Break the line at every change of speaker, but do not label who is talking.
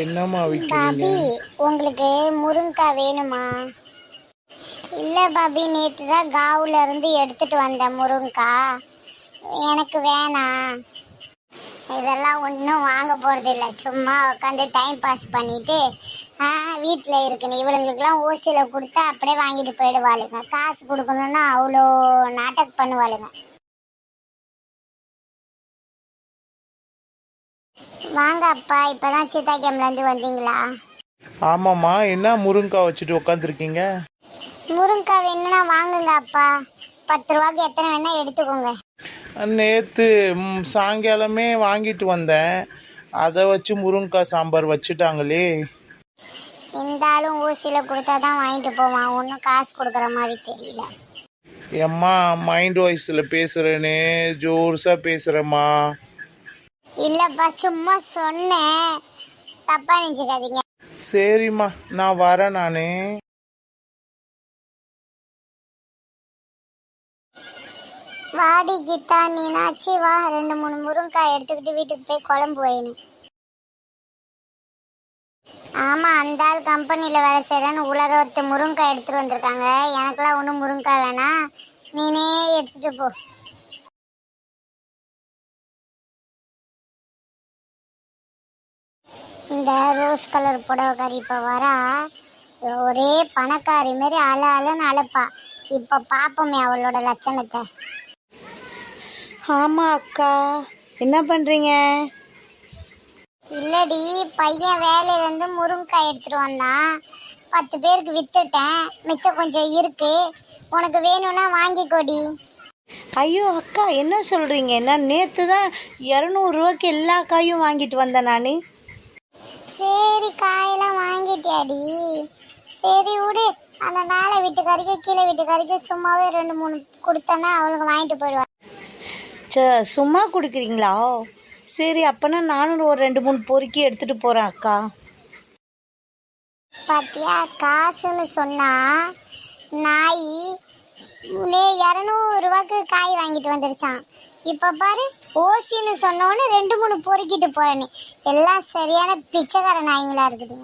என்னம்மா விற்கிறீங்க?
பாபி, உங்களுக்கு முருங்கைக்காய் வேணுமா? இல்லை பாபி, நேற்று தான் காவுல இருந்து எடுத்துட்டு வந்தேன் முருங்கைக்காய். எனக்கு வேணாம். இதெல்லாம் ஒன்றும் வாங்க போகிறது இல்லை, சும்மா உட்காந்து டைம் பாஸ் பண்ணிட்டு வீட்டில் இருக்குன்னு இவளுங்களுக்குலாம் ஓசியில் கொடுத்தா அப்படியே வாங்கிட்டு போயிடுவாளுங்க. காசு கொடுக்கணுன்னா அவ்வளோ நாட்டக் பண்ணுவாளுங்க. வாங்க அப்பா, இப்போதான் சீதா கேம்லேருந்து வந்தீங்களா?
ஆமாம்மா, என்ன முருங்கைக்காய் வச்சுட்டு உட்காந்துருக்கீங்க?
முருங்கைக்காய் வேணும்னா வாங்குங்க அப்பா, 10 ரூபாய்க்கு எத்தனை வேணா எடுத்துக்கோங்க.
நேற்று சாயங்காலமே வாங்கிட்டு வந்தேன், அதை வச்சு முருங்கைக்காய் சாம்பார் வச்சுட்டாங்களே.
இந்த ஆளும் ஊசியில் கொடுத்தா தான் வாங்கிட்டு போவான், ஒன்றும் காசு கொடுக்குற மாதிரி தெரியல.
எம்மா, மைண்ட் வாய்ஸில் பேசுகிறேனே, ஜோர்ஸாக பேசுகிறேம்மா.
இல்லைப்பா, சும்மா சொன்னேன், தப்பா நினச்சிக்காதீங்க.
சரிம்மா, நான் வரேன். நானே
வாடி கீதா, நீனாச்சு வா, 2-3 முருங்கைக்காய் எடுத்துக்கிட்டு வீட்டுக்கு போய் குழம்பு வைணும். ஆமாம், அந்த ஆள் கம்பெனியில் வேலை செய்கிறேன்னு உலகத்து முருங்கைக்காய் எடுத்துகிட்டு வந்திருக்காங்க. எனக்கெல்லாம் ஒன்றும் முருங்கைக்காய் வேணாம், நீனே எடுத்துகிட்டு போ. இந்த ரோஸ் கலர் புடவைக்காரி இப்போ வரா, ஒரே பணக்காரி மாரி அலன்னு அழைப்பா. இப்போ பார்ப்போமே அவளோட லட்சணத்தை.
ஆமாம் அக்கா, என்ன பண்ணுறீங்க?
இல்லடி, பையன் வேலையிலேருந்து முருங்கைக்காய் எடுத்துகிட்டு வந்தான், 10 பேருக்கு விற்றுட்டேன், மிச்சம் கொஞ்சம் இருக்கு, உனக்கு வேணும்னா வாங்கிக்கோடி.
ஐயோ அக்கா, என்ன சொல்கிறீங்க? நான் நேற்று தான் 200 ரூபாய்க்கு எல்லா காயும் வாங்கிட்டு வந்தேன் நான்.
சரி, காயெல்லாம் வாங்கிட்டியாடி? சரி விடு, அந்த மேலே வீட்டுக்காரிக்கும் கீழே வீட்டுக்காரிக்கும் சும்மாவே 2-3 கொடுத்தேன்னா அவளுக்கு வாங்கிட்டு போயிடுவா.
சும்மா கொடுக்குறீங்களா? சரி, அப்போனா நானும் ஒரு 2-3 பொறுக்கி எடுத்துகிட்டு போகிறேன் அக்கா.
பாத்தியா, காசுன்னு சொன்னா நாய் 200 ரூபாய்க்கு காய் வாங்கிட்டு வந்துருச்சான். இப்போ பாரு, ஓசின்னு சொன்னோன்னு 2-3 பொறுக்கிட்டு போறேன்னு. எல்லாம் சரியான பிச்சைக்கார நாய்ங்களா இருக்குது.